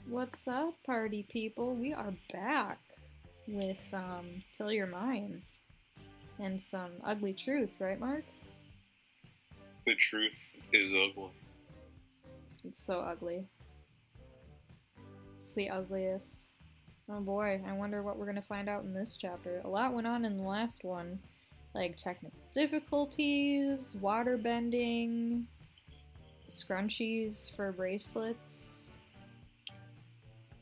What's up, party people? We are back with Till You're Mine and some ugly truth, right, Mark? The truth is ugly. It's so ugly. It's the ugliest. Oh boy, I wonder what we're gonna find out in this chapter. A lot went on in the last one, like technical difficulties, water bending, scrunchies for bracelets.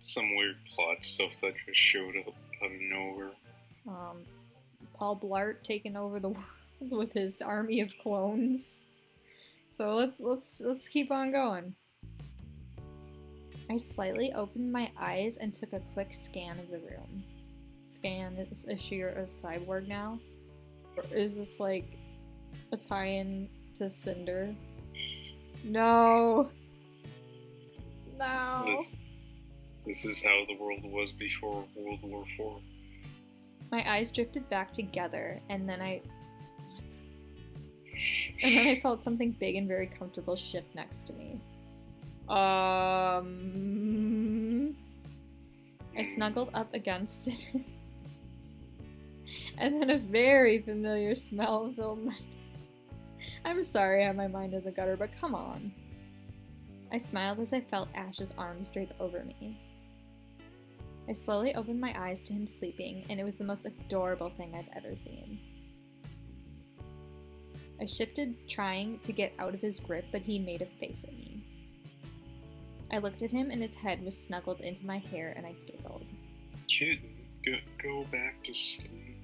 Some weird plot stuff that just showed up out of nowhere. Um, Paul Blart taking over the world with his army of clones. So let's keep on going. I slightly opened my eyes and took a quick scan of the room. Scan, is she a cyborg now? Or is this like a tie-in to Cinder? No. No. This is how the world was before World War IV. My eyes drifted back together, and then I felt something big and very comfortable shift next to me. I snuggled up against it, and then a very familiar smell filled my... I'm sorry I have my mind in the gutter, but come on. I smiled as I felt Ash's arms drape over me. I slowly opened my eyes to him sleeping, and it was the most adorable thing I've ever seen. I shifted, trying to get out of his grip, but he made a face at me. I looked at him, and his head was snuggled into my hair, and I giggled. Kitten, go back to sleep.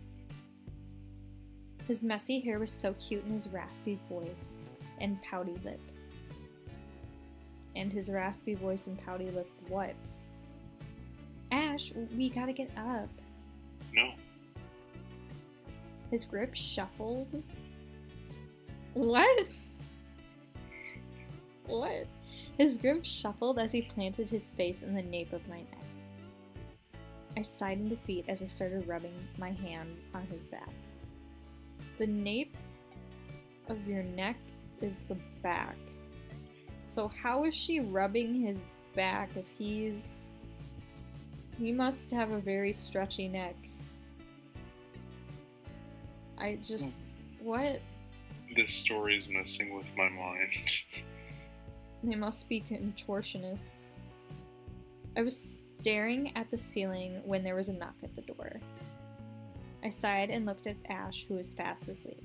His messy hair was so cute in his raspy voice and pouty lip. And his raspy voice and pouty lip what? Ash, we gotta get up. No. His grip shuffled. What? What? His grip shuffled as he planted his face in the nape of my neck. I sighed in defeat as I started rubbing my hand on his back. The nape of your neck is the back. So how is she rubbing his back if he's... He must have a very stretchy neck. I just... What? This story is messing with my mind. They must be contortionists. I was staring at the ceiling when there was a knock at the door. I sighed and looked at Ash, who was fast asleep.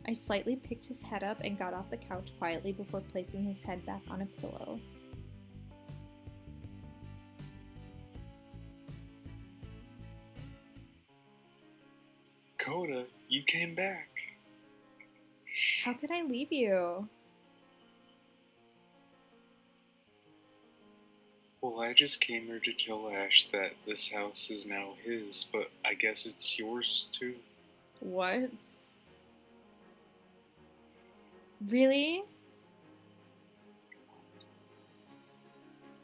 I slightly picked his head up and got off the couch quietly before placing his head back on a pillow. Coda, you came back. How could I leave you? Well, I just came here to tell Ash that this house is now his, but I guess it's yours too. What? Really?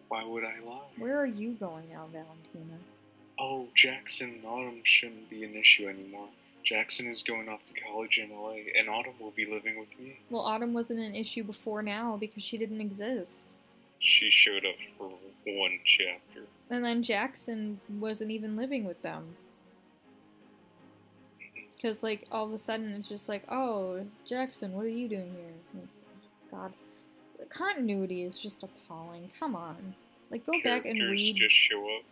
Why would I lie? Where are you going now, Valentina? Oh, Jackson and Autumn shouldn't be an issue anymore. Jackson is going off to college in LA, and Autumn will be living with me. Well, Autumn wasn't an issue before now because she didn't exist. She showed up for one chapter. And then Jackson wasn't even living with them. Because, like, all of a sudden it's just like, oh, Jackson, what are you doing here? God. The continuity is just appalling. Come on. Like, go back and read... just show up.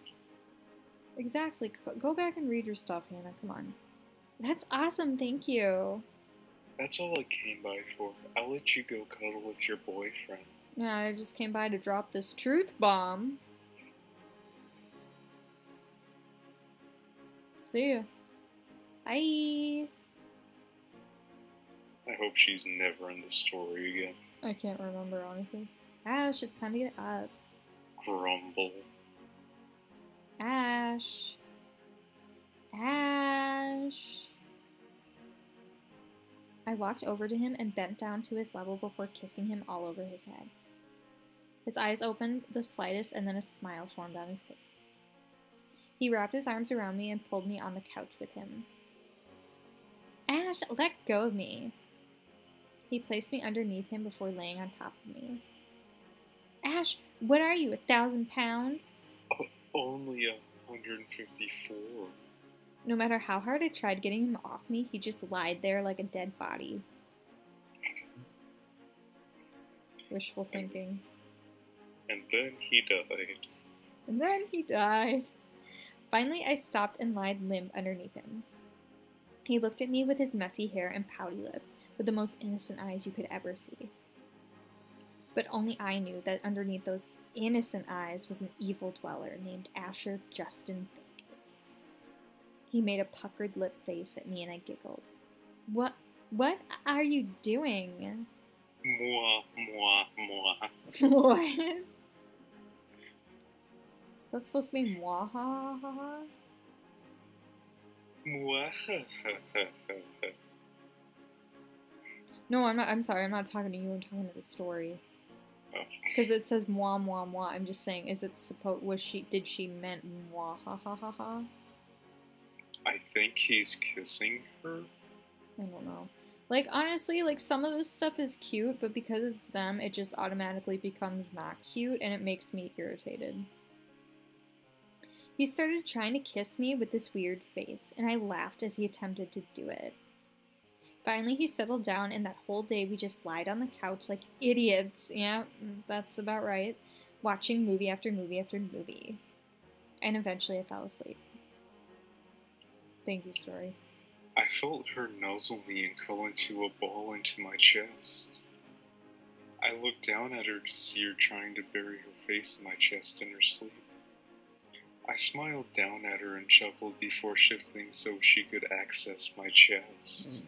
Exactly. Go back and read your stuff, Hannah. Come on. That's awesome. Thank you. That's all I came by for. I'll let you go cuddle with your boyfriend. Yeah, I just came by to drop this truth bomb. See ya. Bye. I hope she's never in the story again. I can't remember, honestly. Ash, it's time to get up. Grumble. Ash. Ash. I walked over to him and bent down to his level before kissing him all over his head. His eyes opened the slightest, and then a smile formed on his face. He wrapped his arms around me and pulled me on the couch with him. Ash, let go of me. He placed me underneath him before laying on top of me. Ash, what are you, 1,000 pounds? Only 154. No matter how hard I tried getting him off me, he just lied there like a dead body. Wishful thinking. And then he died. And then he died. Finally, I stopped and lied limp underneath him. He looked at me with his messy hair and pouty lip, with the most innocent eyes you could ever see. But only I knew that underneath those innocent eyes was an evil dweller named Asher Justin Vegas. He made a puckered lip face at me and I giggled. What are you doing? Mwah, mwah, mwah. What? That's supposed to be mwahaha? Mwah. No, I'm not. I'm sorry. I'm not talking to you. I'm talking to the story. Oh. Because it says mwah mwah mwah. I'm just saying, is it did she meant mwahahaha? I think he's kissing her. I don't know. Like, honestly, like, some of this stuff is cute, but because it's them, it just automatically becomes not cute, and it makes me irritated. He started trying to kiss me with this weird face, and I laughed as he attempted to do it. Finally, he settled down, and that whole day we just lied on the couch like idiots. Yeah, that's about right. Watching movie after movie after movie. And eventually I fell asleep. Thank you, story. I felt her nuzzle me and curl into a ball into my chest. I looked down at her to see her trying to bury her face in my chest in her sleep. I smiled down at her and chuckled before shifting so she could access my chest.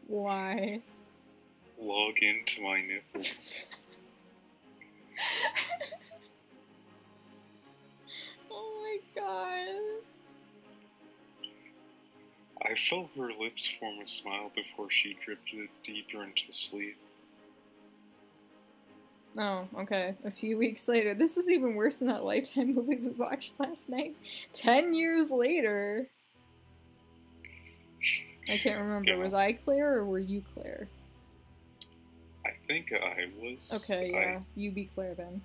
Why? Log into my nipples. Oh my god. I felt her lips form a smile before she drifted deeper into sleep. Oh, okay. A few weeks later. This is even worse than that Lifetime movie we watched last night. 10 years later. I can't remember. Yeah. Was I Claire or were you Claire? I think I was. Okay, yeah. You be Claire then.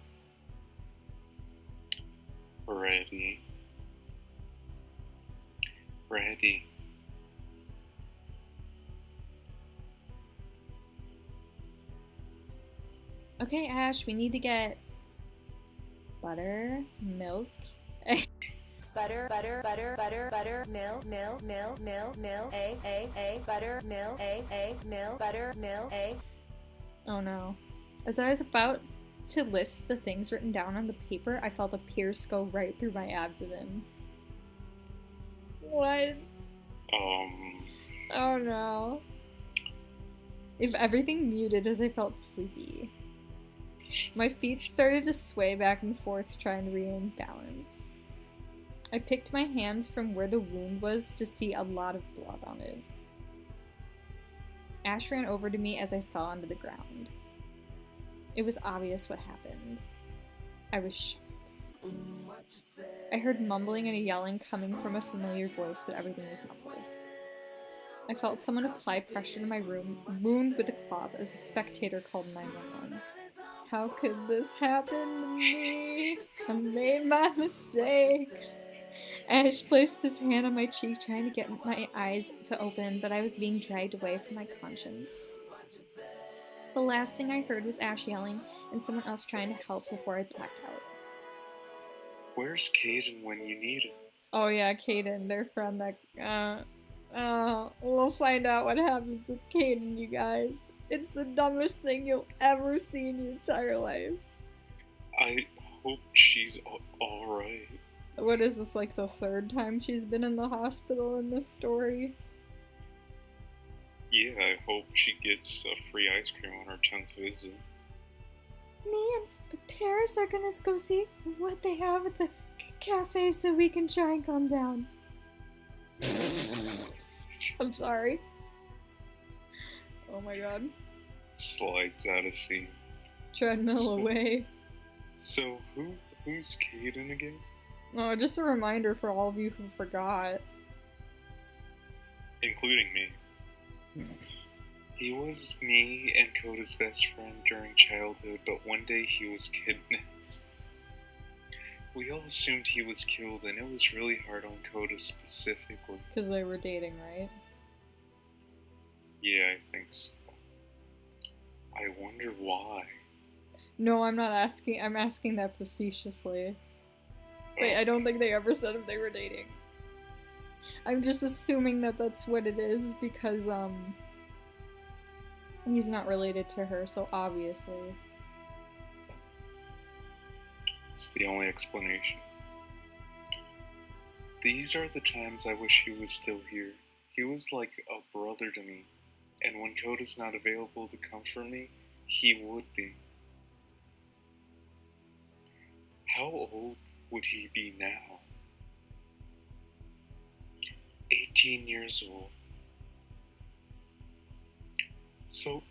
Ready. Okay, Ash, we need to get butter, milk. Butter, milk, butter, milk, butter, milk, Oh no. As I was about to list the things written down on the paper, I felt a pierce go right through my abdomen. What? Oh no. If everything muted as I felt sleepy. My feet started to sway back and forth, trying to regain balance. I picked my hands from where the wound was to see a lot of blood on it. Ash ran over to me as I fell onto the ground. It was obvious what happened. I was shocked. I heard mumbling and a yelling coming from a familiar voice, but everything was muffled. I felt someone apply pressure to my wound with a cloth as a spectator called 911. How could this happen to me? I made my mistakes. Ash placed his hand on my cheek, trying to get my eyes to open, but I was being dragged away from my conscience. The last thing I heard was Ash yelling and someone else trying to help before I blacked out. Where's Caden when you need him? Oh yeah, Caden, their friend that, we'll find out what happens with Caden, you guys. It's the dumbest thing you'll ever see in your entire life. I hope she's alright. What is this, like the third time she's been in the hospital in this story? Yeah, I hope she gets a free ice cream on her 10th visit. Me and the Paris are gonna go see what they have at the cafe so we can try and calm down. I'm sorry. Oh my god. Slides out of scene. Treadmill away. So, who's Caden again? Oh, just a reminder for all of you who forgot. Including me. He was me and Coda's best friend during childhood, but one day he was kidnapped. We all assumed he was killed, and it was really hard on Coda specifically. Because they were dating, right? Yeah, I think so. I wonder why. No, I'm not asking. I'm asking that facetiously. Wait, I don't think they ever said if they were dating. I'm just assuming that that's what it is because, he's not related to her, so obviously. It's the only explanation. These are the times I wish he was still here. He was like a brother to me, and when Coda's not available to comfort me, he would be. How old would he be now? 18 years old. So,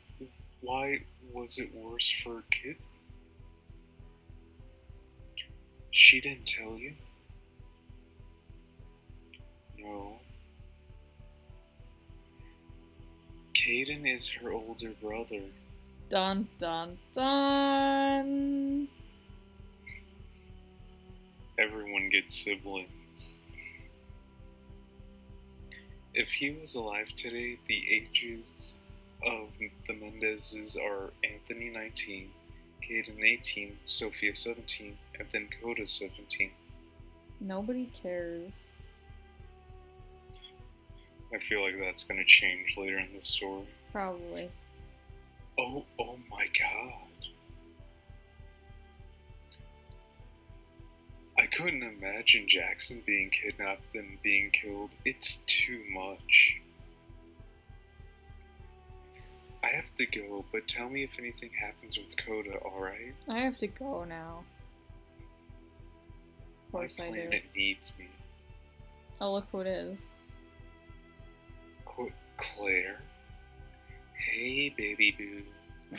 why was it worse for a kid? She didn't tell you? No. Caden is her older brother. Dun dun dun! Everyone gets siblings. If he was alive today, the ages of the Mendezes are Anthony 19, Caden 18, Sophia 17, and then Coda 17. Nobody cares. I feel like that's gonna change later in the story. Probably. Oh my god. I couldn't imagine Jackson being kidnapped and being killed. It's too much. I have to go, but tell me if anything happens with Coda, alright? I have to go now. Of course My I do. planet needs me. Oh, look who it is. Claire? Hey, baby boo.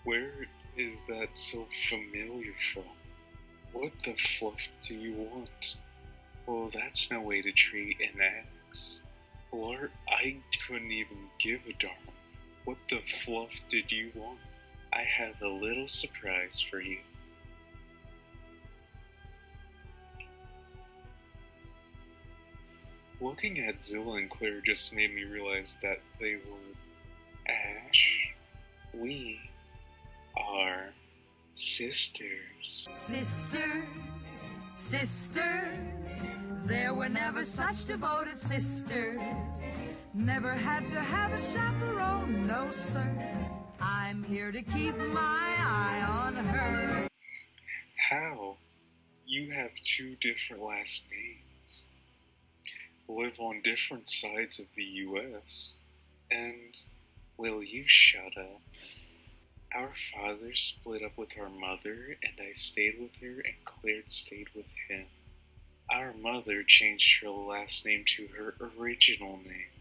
Where is that so familiar from? What the fluff do you want? Well, that's no way to treat an ex. Blart, I couldn't even give a darn. What the fluff did you want? I have a little surprise for you. Looking at Zilla and Claire just made me realize that they were Ash. We are sisters. Sisters, sisters, there were never such devoted sisters. Never had to have a chaperone, no sir. I'm here to keep my eye on her. How? You have two different last names, live on different sides of the US, and will you shut up? Our father split up with our mother, and I stayed with her, and Claire stayed with him. Our mother changed her last name to her original name.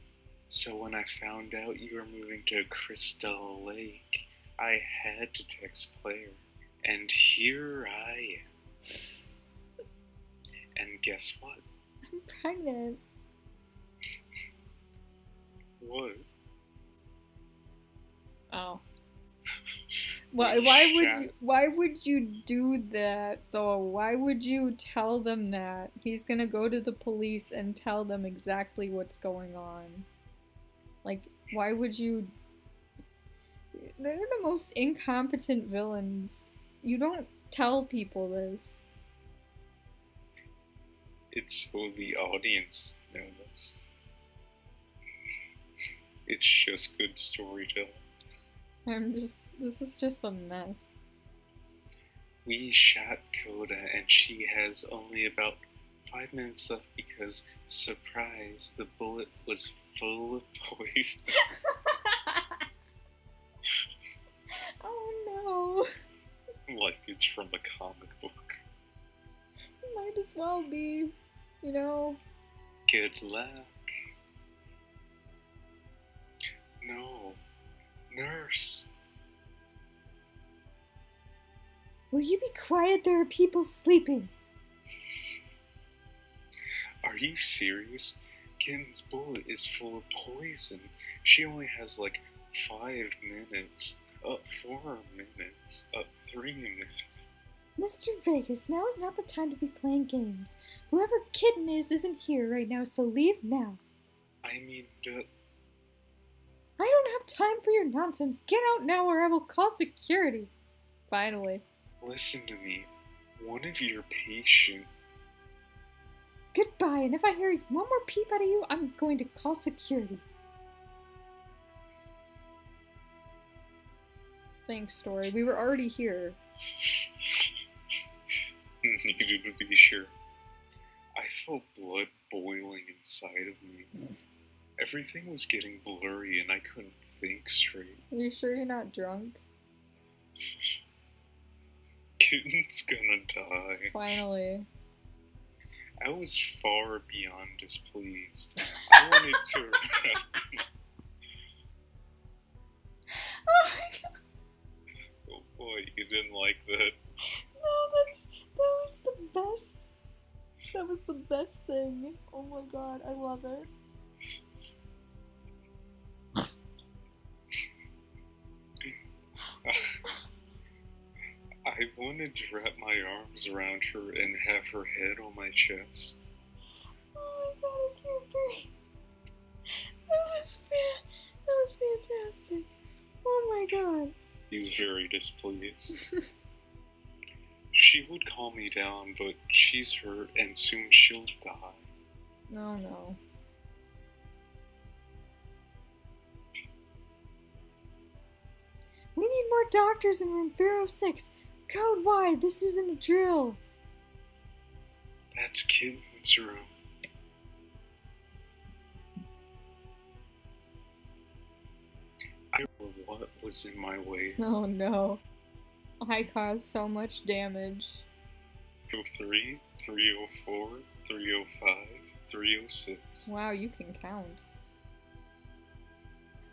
So when I found out you were moving to Crystal Lake, I had to text Claire. And here I am. And guess what? I'm pregnant. What? Oh. Why would you do that though? Why would you tell them that? He's gonna go to the police and tell them exactly what's going on. Like, why would you? They're the most incompetent villains. You don't tell people this. It's so the audience knows. It's just good storytelling. This is just a mess. We shot Coda and she has only about 5 minutes left because, surprise, the bullet was full of poison. Oh no. Like it's from a comic book. Might as well be, you know. Good luck. No. Nurse. Will you be quiet? There are people sleeping. Are you serious? Kitten's bullet is full of poison. She only has like 5 minutes. 4 minutes. 3 minutes. Mr. Vegas, now is not the time to be playing games. Whoever Kitten is isn't here right now, so leave now. I mean, I don't have time for your nonsense. Get out now or I will call security. Finally. listen to me. One of your patients. Goodbye, and if I hear one more peep out of you, I'm going to call security. Thanks, Story. We were already here. Needed to be sure. I felt blood boiling inside of me. Everything was getting blurry and I couldn't think straight. Are you sure you're not drunk? Kitten's gonna die. Finally. I was far beyond displeased. I wanted to wrap. Oh my god. Oh boy, you didn't like that. No, that was the best. That was the best thing. Oh my god, I love it. I wanted to wrap my arms around her and have her head on my chest. Oh my god, I can't breathe. That was fantastic. Oh my god. He's very displeased. She would calm me down, but she's hurt and soon she'll die. No, no. We need more doctors in room 306. Code Y, this isn't a drill. That's Kitten's room. I don't know what was in my way. Oh no. I caused so much damage. 303, 304, 305, 306. Wow, you can count.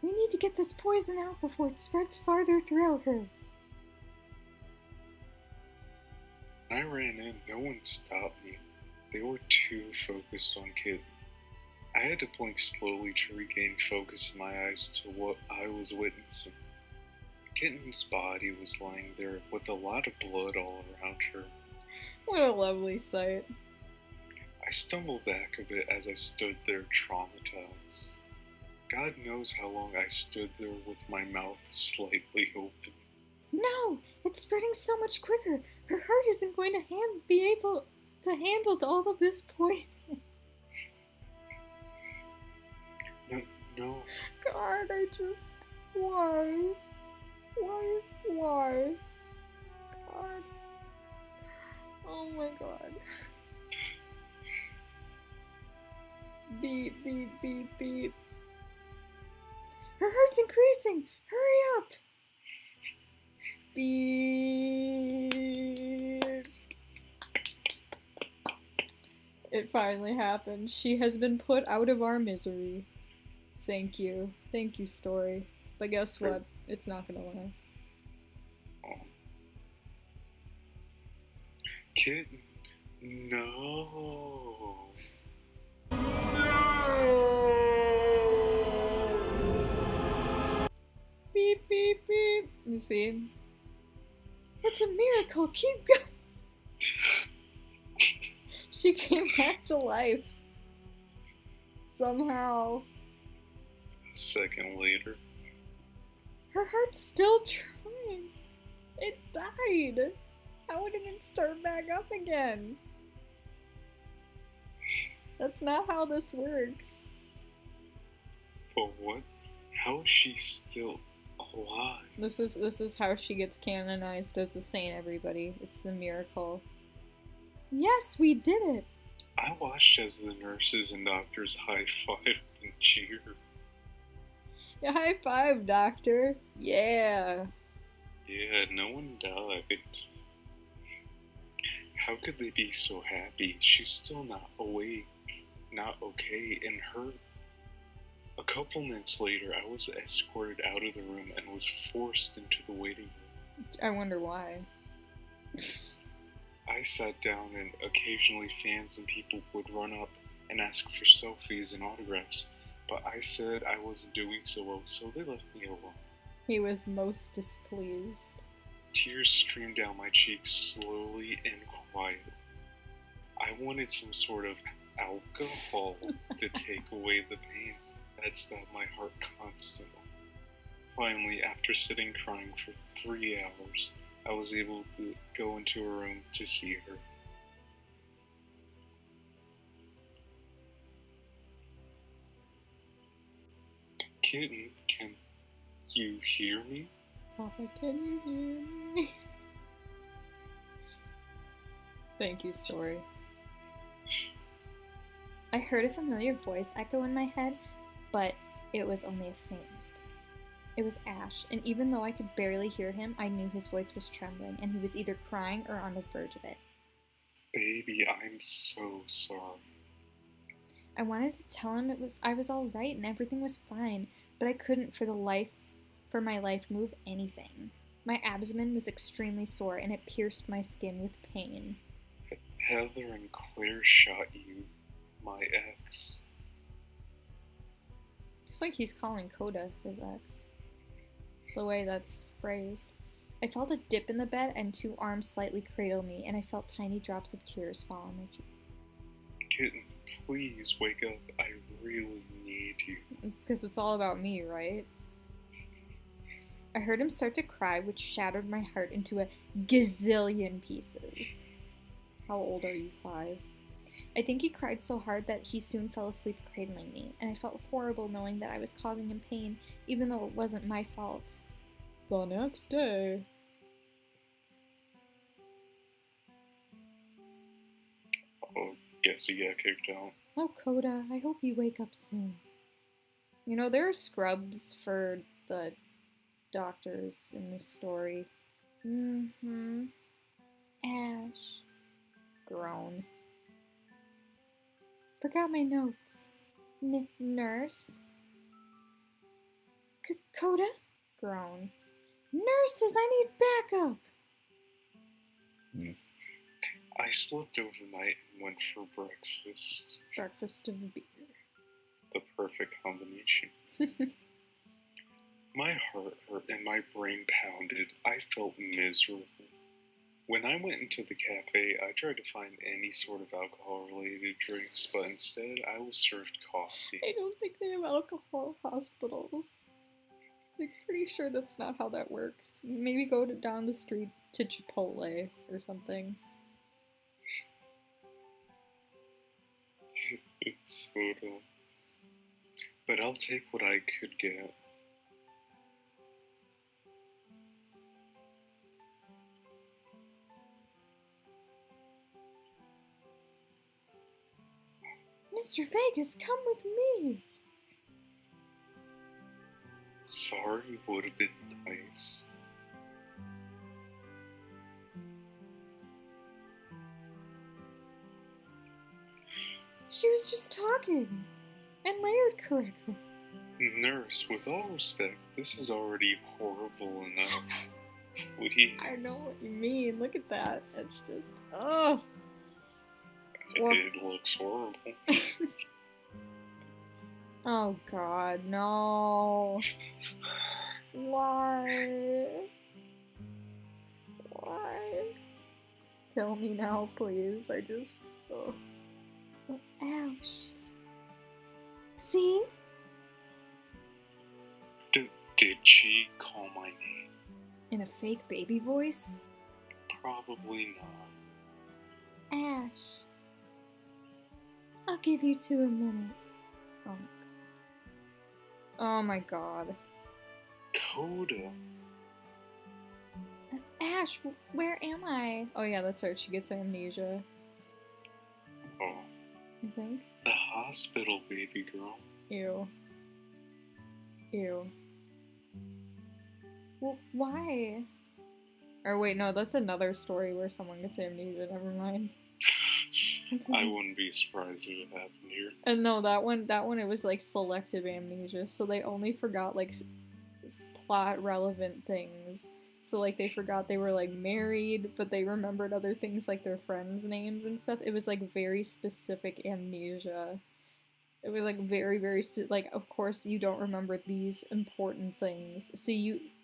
We need to get this poison out before it spreads farther throughout her. When I ran in, no one stopped me. They were too focused on Kitten. I had to blink slowly to regain focus in my eyes to what I was witnessing. Kitten's body was lying there with a lot of blood all around her. What a lovely sight. I stumbled back a bit as I stood there traumatized. God knows how long I stood there with my mouth slightly open. No! It's spreading so much quicker! Her heart isn't going to be able to handle all of this poison. No. God, I just... Why? Why? God. Oh my god. Beep, beep, beep, beep. Her heart's increasing! Hurry up! Beep. It finally happened. She has been put out of our misery. Thank you. Thank you, Story. But guess what? It's not gonna last. Oh. Kitten, no. Beep, beep, beep. You see? It's a miracle. Keep going. She came back to life. Somehow. A second later. Her heart's still trying. It died. How did it start back up again? That's not how this works. But what? How is she still alive? This is how she gets canonized as a saint, everybody. It's the miracle. Yes, we did it! I watched as the nurses and doctors high-fived and cheered. Yeah, high five, doctor. Yeah. Yeah, no one died. How could they be so happy? She's still not awake, not okay, and hurt. A couple minutes later, I was escorted out of the room and was forced into the waiting room. I wonder why. I sat down and occasionally fans and people would run up and ask for selfies and autographs, but I said I wasn't doing so well, so they left me alone. He was most displeased. Tears streamed down my cheeks slowly and quietly. I wanted some sort of alcohol to take away the pain that stabbed my heart constantly. Finally, after sitting crying for 3 hours, I was able to go into her room to see her. Kitten, can you hear me? Papa, can you hear me? Thank you, story. I heard a familiar voice echo in my head, but it was only a faint whisper. It was Ash, and even though I could barely hear him, I knew his voice was trembling, and he was either crying or on the verge of it. Baby, I'm so sorry. I wanted to tell him I was all right and everything was fine, but I couldn't for my life move anything. My abdomen was extremely sore, and it pierced my skin with pain. Heather and Claire shot you, my ex. Just like he's calling Coda his ex. The way that's phrased. I felt a dip in the bed and 2 arms slightly cradle me, and I felt tiny drops of tears fall on my cheeks. Kitten, please wake up. I really need you. It's because it's all about me, right? I heard him start to cry, which shattered my heart into a gazillion pieces. How old are you, 5? I think he cried so hard that he soon fell asleep cradling me, and I felt horrible knowing that I was causing him pain, even though it wasn't my fault. The next day. Oh, guess he got kicked out. Oh, Coda, I hope you wake up soon. You know, there are scrubs for the doctors in this story. Ash. Groan. Forgot my notes. Nurse? Coda? Groan. Nurses, I need backup! I slept overnight and went for breakfast. Breakfast of beer. The perfect combination. My heart hurt and my brain pounded. I felt miserable. When I went into the cafe, I tried to find any sort of alcohol-related drinks, but instead I was served coffee. I don't think they have alcohol hospitals. I'm pretty sure that's not how that works. Maybe go down the street to Chipotle or something. It's so dumb. But I'll take what I could get. Mr. Vegas, come with me! Sorry would have been nice. She was just talking and layered correctly. Nurse, with all respect, this is already horrible enough. Please. I know what you mean. Look at that. It's just, oh. It looks horrible. Oh God, no. Why? Why? Kill me now, please. I just, oh. Ouch. See? Did she call my name? In a fake baby voice? Probably not. Ash. I'll give you 2 a minute. Oh my god. Coda. Ash, where am I? Oh yeah, that's right, she gets amnesia. Oh. I think? The hospital, baby girl. Ew. Ew. Well, why? Or wait, no, that's another story where someone gets amnesia, never mind. I wouldn't be surprised if it happened here. And no, that one, it was like selective amnesia, so they only forgot like plot relevant things. So, like, they forgot they were, like, married, but they remembered other things, like their friends' names and stuff. It was, like, very specific amnesia. It was, like, very, very like, of course you don't remember these important things. So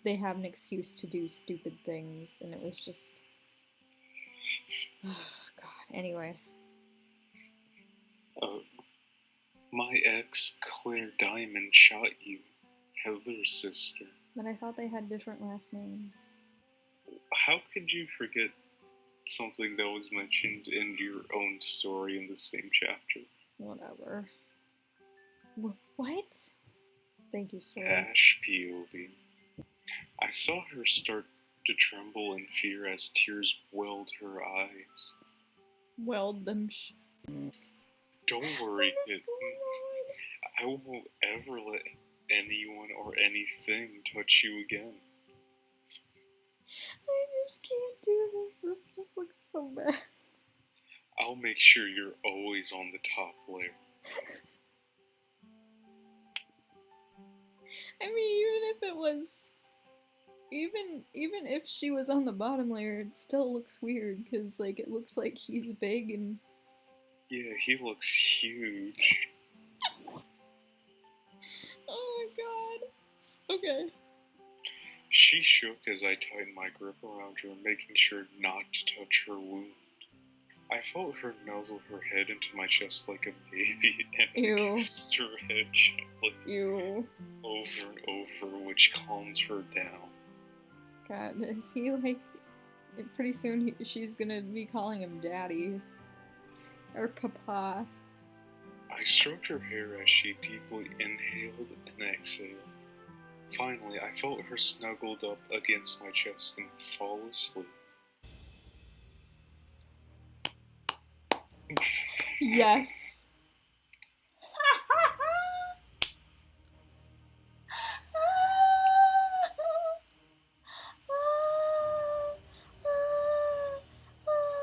they have an excuse to do stupid things, and it was just... Oh, God. Anyway. My ex, Claire Diamond, shot you. Heather's sister. But I thought they had different last names. How could you forget something that was mentioned in your own story in the same chapter? Whatever. What? Thank you, story. Ash POV. I saw her start to tremble in fear as tears welled her eyes. Weld them Don't worry, kitten. I won't ever let anyone or anything touch you again. I just can't do this. This just looks so bad. I'll make sure you're always on the top layer. I mean, even if it was... Even if she was on the bottom layer, it still looks weird, because, like, it looks like he's big and... Yeah, he looks huge. Oh my god. Okay. She shook as I tightened my grip around her, making sure not to touch her wound. I felt her nuzzle her head into my chest like a baby and Ew. kissed her head gently Ew. over and over, which calmed her down. God, is he like... Pretty soon she's gonna be calling him daddy. Or papa. I stroked her hair as she deeply inhaled and exhaled. Finally, I felt her snuggled up against my chest and fall asleep. Yes.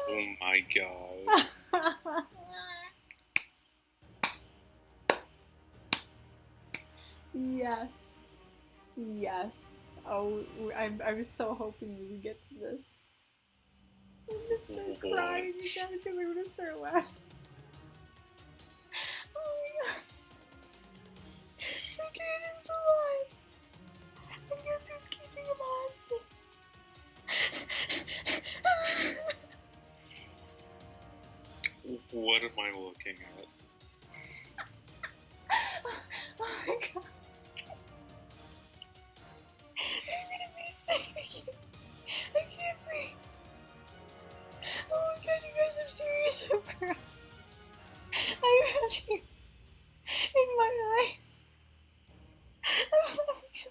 Oh my god. Yes. Yes. Oh, I was so hoping we would get to this. I'm gonna start crying again because I'm gonna start laughing. Oh my god. So Caden's alive. And guess who's keeping him hostage? What am I looking at? Oh my god. I'm gonna be sick. I can't breathe. Oh my god, you guys, I'm serious. I'm crying. I have tears in my eyes. I'm laughing so.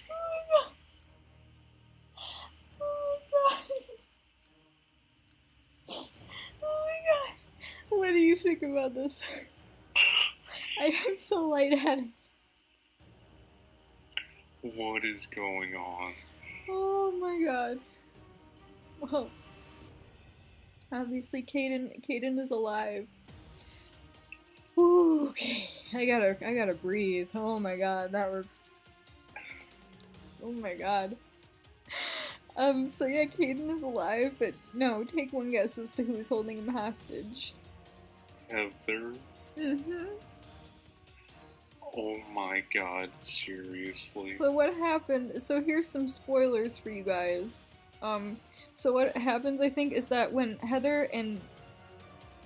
Oh my god. Oh my god. Oh my god. What do you think about this? I am so lightheaded. What is going on? Oh my god. Well, obviously Caden is alive. Ooh, okay. I gotta breathe. Oh my god, that was... Oh my god. So yeah, Caden is alive, but no, take one guess as to who's holding him hostage. Heather? Mm-hmm. Oh my god, seriously? So what happened, so here's some spoilers for you guys. So what happens, I think, is that when Heather and,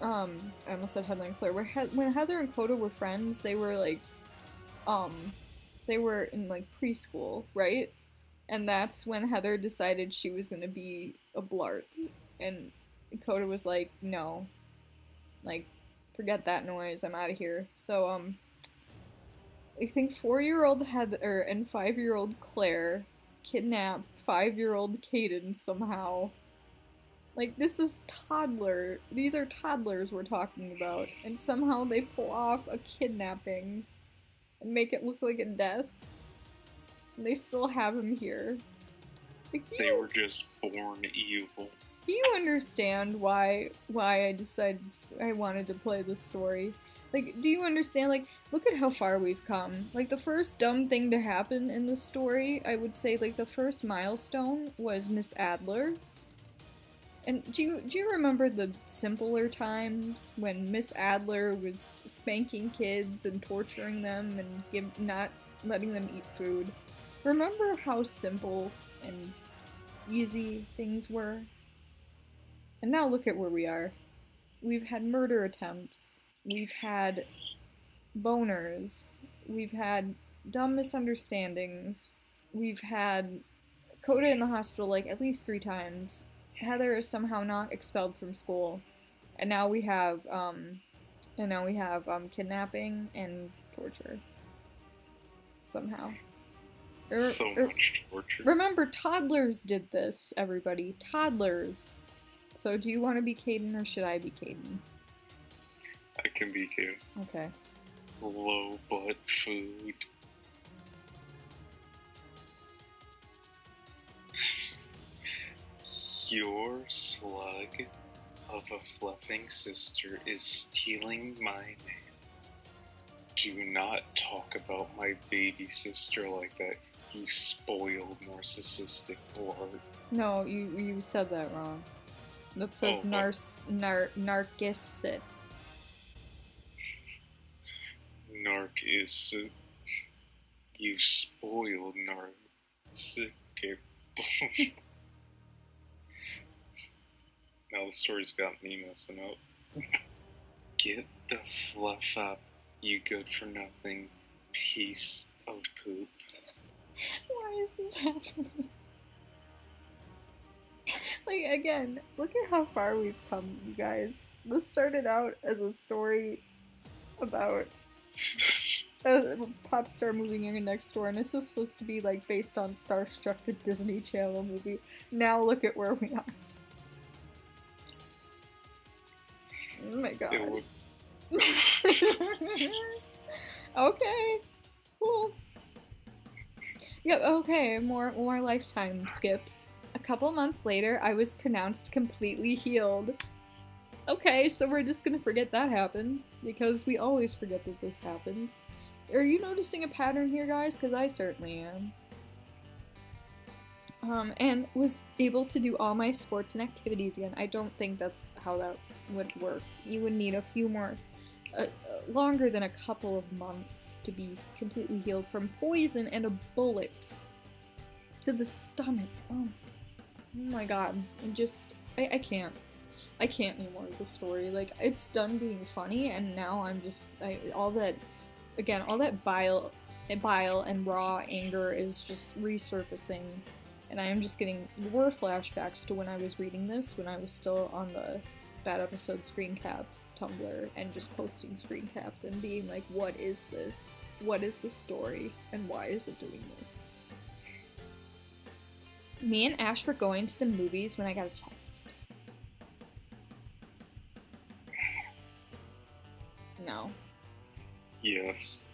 I almost said Heather and Claire, when Heather and Coda were friends, they were like, they were in like preschool, right? And that's when Heather decided she was gonna be a blart, and Coda was like, no, like, forget that noise, I'm out of here. So, I think 4-year-old Heather and 5-year-old Claire kidnap 5-year-old Caden somehow. Like, this is these are toddlers we're talking about, and somehow they pull off a kidnapping and make it look like a death. And they still have him here. Like, They were just born evil. do you understand why I decided I wanted to play this story? Like, do you understand? Like, look at how far we've come. Like, the first dumb thing to happen in this story, I would say, like, the first milestone was Miss Adler. And do you remember the simpler times when Miss Adler was spanking kids and torturing them and not letting them eat food? Remember how simple and easy things were? And now look at where we are. We've had murder attempts. We've had boners. We've had dumb misunderstandings. We've had Coda in the hospital like at least 3 times. Heather is somehow not expelled from school. And now we have kidnapping and torture. Somehow. So much torture. Remember, toddlers did this, everybody. Toddlers. So do you want to be Caden or should I be Caden? I can be Caden. Okay. Low butt food. Your slug of a fluffing sister is stealing my name. Do not talk about my baby sister like that, you spoiled narcissistic lord. No, you said that wrong. That says narcissit. Narcissit. You spoiled narcissistic. Now the story's got me messing up. Get the fluff up, you good for nothing piece of poop. Why is this happening? Like, again, look at how far we've come, you guys. This started out as a story about a pop star moving in next door, and this was supposed to be, like, based on Starstruck, the Disney Channel movie. Now look at where we are. Oh my god. Okay. Cool. Yep, okay, more lifetime skips. A couple months later, I was pronounced completely healed. Okay, so we're just gonna forget that happened, because we always forget that this happens. Are you noticing a pattern here, guys? Because I certainly am. And was able to do all my sports and activities again. I don't think that's how that would work. You would need a few more, longer than a couple of months to be completely healed from poison and a bullet to the stomach. Oh my god. I can't. I can't anymore with the story. Like, it's done being funny, and now I'm just, all that bile and raw anger is just resurfacing. And I am just getting more flashbacks to when I was reading this, when I was still on the Bad Episode screen caps Tumblr, and just posting screen caps and being like, what is this? What is the story? And why is it doing this? Me and Ash were going to the movies when I got a text. No. Yes.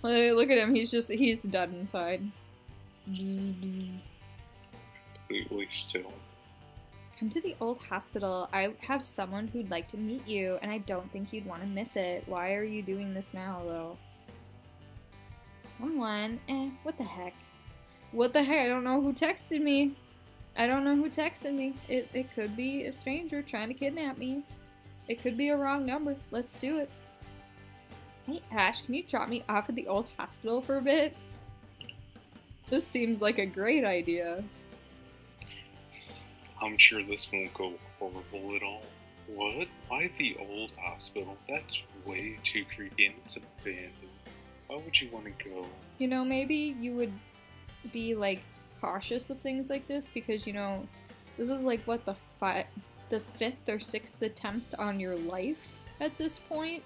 Look at him, he's dead inside. Bzz, bzz. Completely still. Come to the old hospital. I have someone who'd like to meet you, and I don't think you'd want to miss it. Why are you doing this now, though? Someone? What the heck? What the heck? I don't know who texted me. It could be a stranger trying to kidnap me. It could be a wrong number. Let's do it. Hey, Ash, can you drop me off at the old hospital for a bit? This seems like a great idea. I'm sure this won't go horrible at all. What? Why the old hospital? That's way too creepy and it's abandoned. Why would you want to go? You know, maybe you would be, like, cautious of things like this because, you know, this is like, what, the 5th or 6th attempt on your life at this point?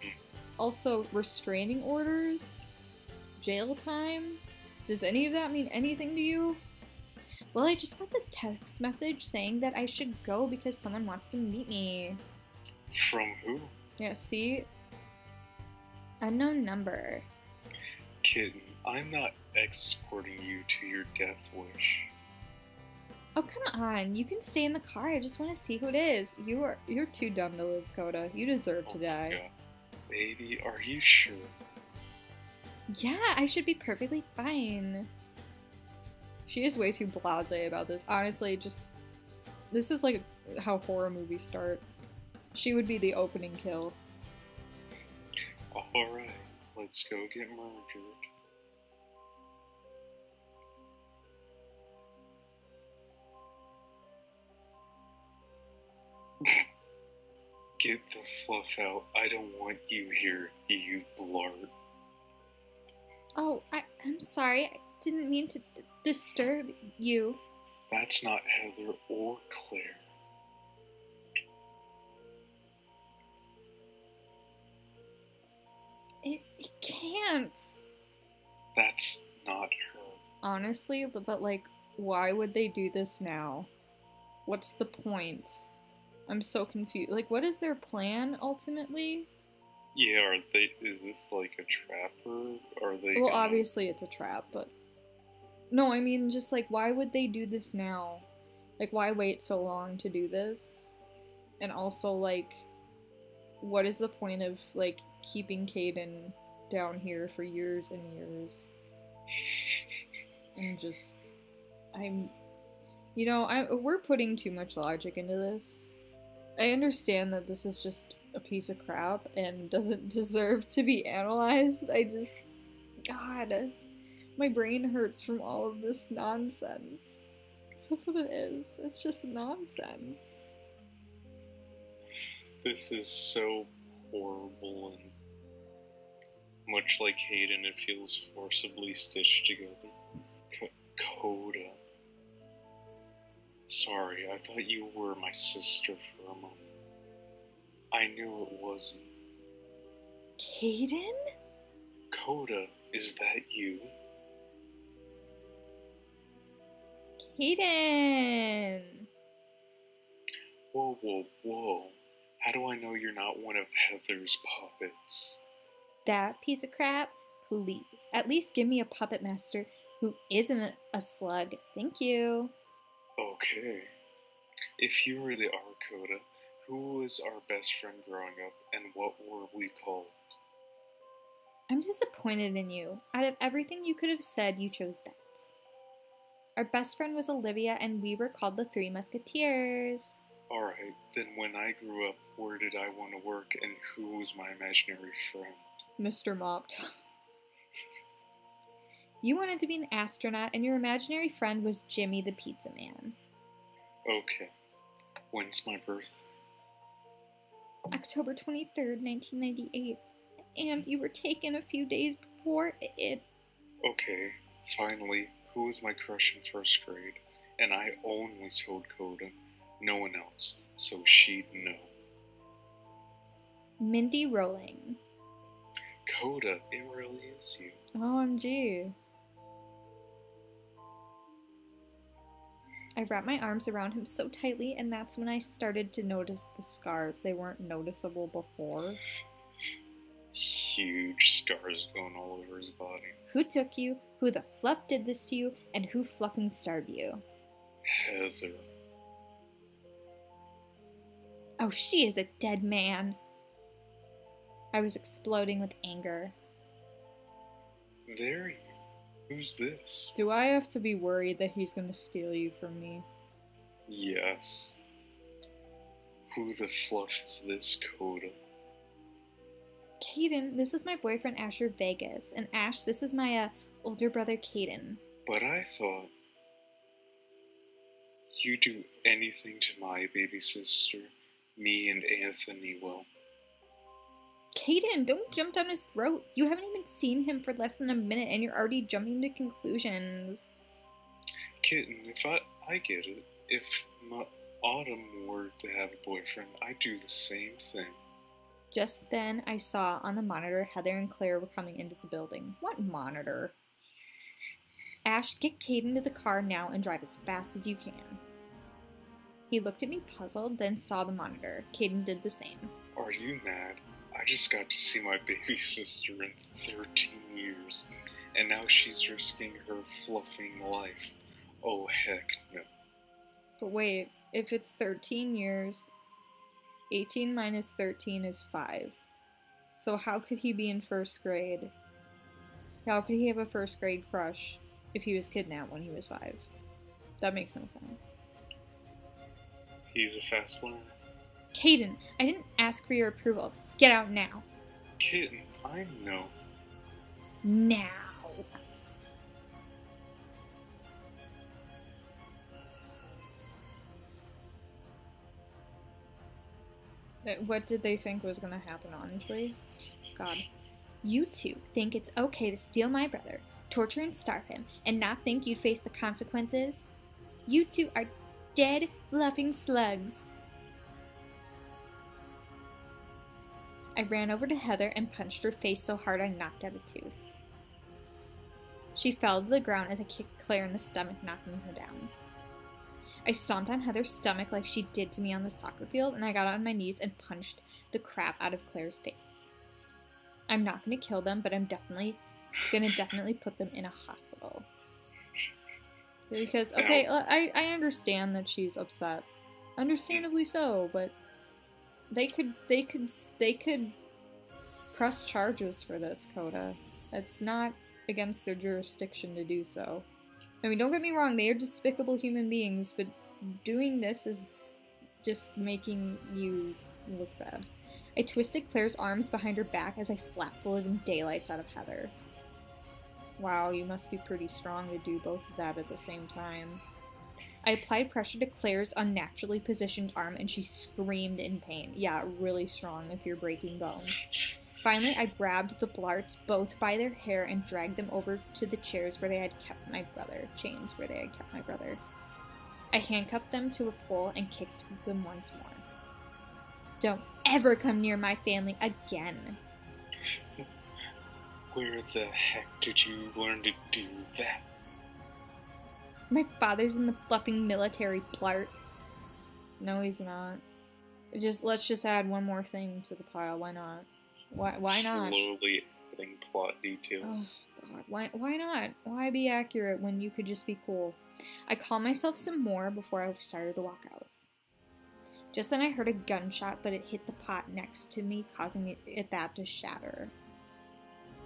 Also, restraining orders? Jail time? Does any of that mean anything to you? Well, I just got this text message saying that I should go because someone wants to meet me. From who? Yeah, see? Unknown number. Kitten, I'm not escorting you to your death wish. Oh, come on. You can stay in the car. I just want to see who it is. You're too dumb to live, Coda. You deserve to die. God. Baby, are you sure? Yeah, I should be perfectly fine. She is way too blasé about this. Honestly, this is like how horror movies start. She would be the opening kill. Alright, let's go get murdered. Get the fluff out. I don't want you here, you blart. Oh, I'm sorry. I didn't mean to disturb you. That's not Heather or Claire. It can't. That's not her. Honestly, but like, why would they do this now? What's the point? I'm so confused. Like, what is their plan ultimately? Yeah, is this like a trap or are they Well, obviously it's a trap, but... No, I mean, just like, why would they do this now? Like, why wait so long to do this? And also, like, what is the point of, like, keeping Caden down here for years and years? And just... we're putting too much logic into this. I understand that this is just a piece of crap and doesn't deserve to be analyzed. God, my brain hurts from all of this nonsense. 'Cause that's what it is. It's just nonsense. This is so horrible and much like Hayden, it feels forcibly stitched together. Coda. Sorry, I thought you were my sister for a moment. I knew it wasn't. Caden? Coda, is that you? Caden! Whoa, whoa, whoa. How do I know you're not one of Heather's puppets? That piece of crap? Please. At least give me a puppet master who isn't a slug. Thank you. Okay. If you really are Coda, who was our best friend growing up and what were we called? I'm disappointed in you. Out of everything you could have said, you chose that. Our best friend was Olivia and we were called the Three Musketeers. Alright, then when I grew up, where did I want to work and who was my imaginary friend? Mr. Mopped. You wanted to be an astronaut and your imaginary friend was Jimmy the Pizza Man. Okay. When's my birthday? October 23rd, 1998. And you were taken a few days before it. Okay, finally, who was my crush in first grade? And I only told Coda, no one else, so she'd know. Mindy Rowling. Coda, it really is you. OMG. I wrapped my arms around him so tightly, and that's when I started to notice the scars. They weren't noticeable before. Huge scars going all over his body. Who took you? Who the fluff did this to you? And who fluffing starved you? Heather. Oh, she is a dead man. I was exploding with anger. There you. Who's this? Do I have to be worried that he's gonna steal you from me? Yes. Who the fluff is this, Coda? Caden, this is my boyfriend Asher Vegas. And Ash, this is my older brother Caden. But I thought you do anything to my baby sister, me and Anthony will. Caden, don't jump down his throat. You haven't even seen him for less than a minute and you're already jumping to conclusions. Kitten, if I get it. If Autumn were to have a boyfriend, I'd do the same thing. Just then, I saw on the monitor Heather and Claire were coming into the building. What monitor? Ash, get Caden to the car now and drive as fast as you can. He looked at me puzzled, then saw the monitor. Caden did the same. Are you mad? I just got to see my baby sister in 13 years, and now she's risking her fluffing life. Oh, heck no. But wait, if it's 13 years, 18 minus 13 is 5. So how could he be in first grade? How could he have a first grade crush if he was kidnapped when he was 5? That makes no sense. He's a fast learner. Caden, I didn't ask for your approval. Get out now. Kitten, I know. Now. What did they think was gonna happen, honestly? God. You two think it's okay to steal my brother, torture and starve him, and not think you'd face the consequences? You two are dead, fluffing slugs. I ran over to Heather and punched her face so hard I knocked out a tooth. She fell to the ground as I kicked Claire in the stomach, knocking her down. I stomped on Heather's stomach like she did to me on the soccer field, and I got on my knees and punched the crap out of Claire's face. I'm not gonna kill them, but I'm definitely put them in a hospital. Because, okay, I understand that she's upset. Understandably so, but they could press charges for this, Coda. It's not against their jurisdiction to do so. I mean, don't get me wrong, they are despicable human beings, but doing this is just making you look bad. I twisted Claire's arms behind her back as I slapped the living daylights out of Heather. Wow, you must be pretty strong to do both of that at the same time. I applied pressure to Claire's unnaturally positioned arm and she screamed in pain. Yeah, really strong if you're breaking bones. Finally, I grabbed the Blarts both by their hair and dragged them over to the chairs where they had kept my brother. Chains where they had kept my brother. I handcuffed them to a pole and kicked them once more. Don't ever come near my family again. Where the heck did you learn to do that? My father's in the fluffing military, Blart. No, he's not. Let's just add one more thing to the pile. Why not? Why not? Slowly adding plot details. Oh, God. Why not? Why be accurate when you could just be cool? I calmed myself some more before I started to walk out. Just then I heard a gunshot, but it hit the pot next to me, causing that to shatter.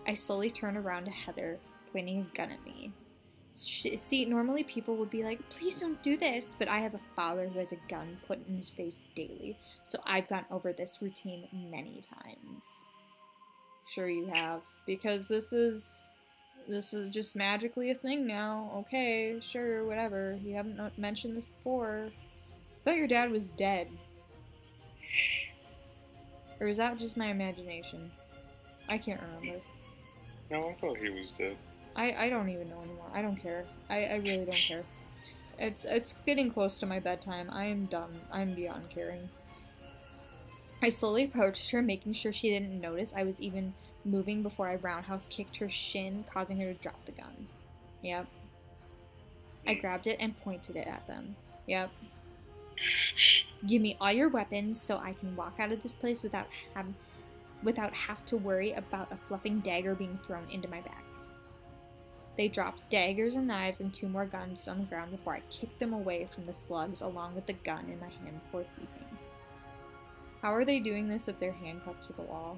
I slowly turned around to Heather, pointing a gun at me. See, normally people would be like, please don't do this, but I have a father who has a gun put in his face daily, so I've gone over this routine many times. Sure you have, because this is just magically a thing now. Okay, sure, whatever. You haven't mentioned this before. I thought your dad was dead. Or is that just my imagination? I can't remember. No, I thought he was dead. I don't even know anymore. I don't care. I really don't care. It's getting close to my bedtime. I am done. I'm beyond caring. I slowly approached her, making sure she didn't notice I was even moving before I roundhouse kicked her shin, causing her to drop the gun. Yep. I grabbed it and pointed it at them. Yep. Give me all your weapons so I can walk out of this place without have to worry about a fluffing dagger being thrown into my back. They dropped daggers and knives and 2 more guns on the ground before I kicked them away from the slugs along with the gun in my hand before leaving. How are they doing this if they're handcuffed to the wall?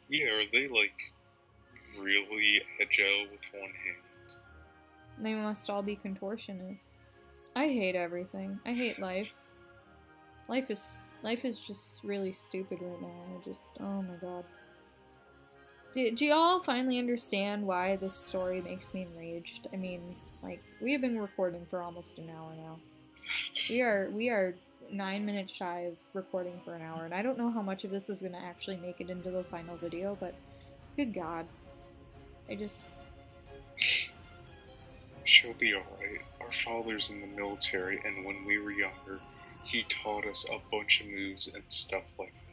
Yeah, are they, really agile with one hand? They must all be contortionists. I hate everything. I hate life. Life is just really stupid right now. Oh my god. Do y'all finally understand why this story makes me enraged? I mean, we have been recording for almost an hour now. We are 9 minutes shy of recording for an hour, and I don't know how much of this is going to actually make it into the final video, but good god. She'll be alright. Our father's in the military, and when we were younger, he taught us a bunch of moves and stuff like that.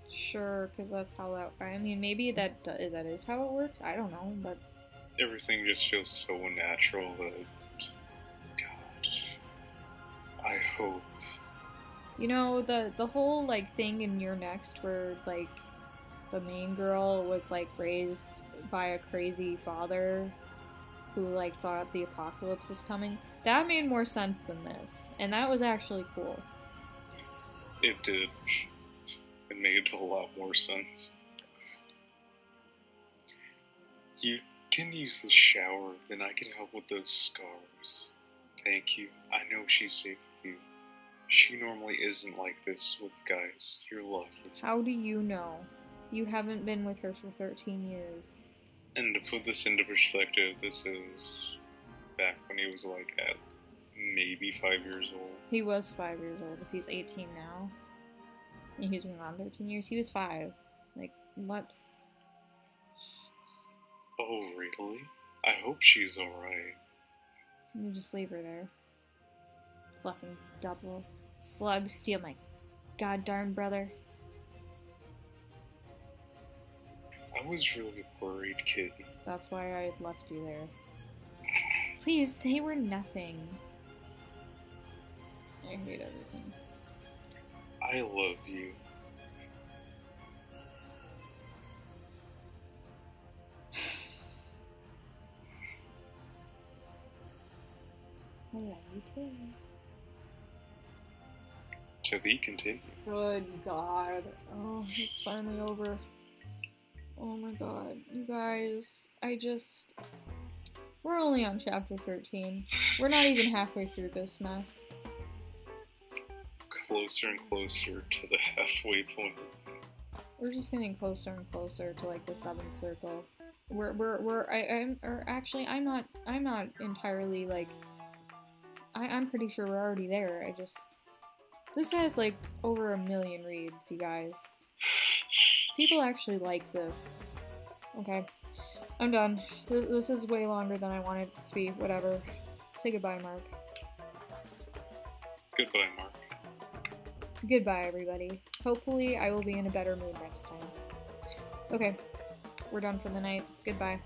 Sure, because that's how that... I mean, maybe that is how it works. I don't know, but... Everything just feels so natural that... God... I hope You know, the whole, like, thing in You're Next where, like, the main girl was, like, raised by a crazy father who, like, thought the apocalypse is coming. That made more sense than this. And that was actually cool. It did. It made a lot more sense. You can use the shower, then I can help with those scars. Thank you. I know she's safe with you. She normally isn't like this with guys. You're lucky. How do you know? You haven't been with her for 13 years. And to put this into perspective, this is back when he was like at maybe 5 years old. He was 5 years old. If he's 18 now, and he's been on 13 years, he was 5. Like, what? Oh, really? I hope she's alright. You just leave her there. Fluffing double. Slug, steal my goddamn brother. I was really worried, kid. That's why I left you there. Please, they were nothing. I hate everything. I love you. I love you too. To be continued. Good God. Oh, it's finally over. Oh my God. You guys, we're only on chapter 13. We're not even halfway through this mess. Closer and closer to the halfway point. We're just getting closer and closer to, like, the 7th circle. I'm not entirely, like, I'm pretty sure we're already there. This has, like, over 1 million reads, you guys. People actually like this. Okay. I'm done. This is way longer than I wanted it to be. Whatever. Say goodbye, Mark. Goodbye, Mark. Goodbye, everybody. Hopefully, I will be in a better mood next time. Okay. We're done for the night. Goodbye.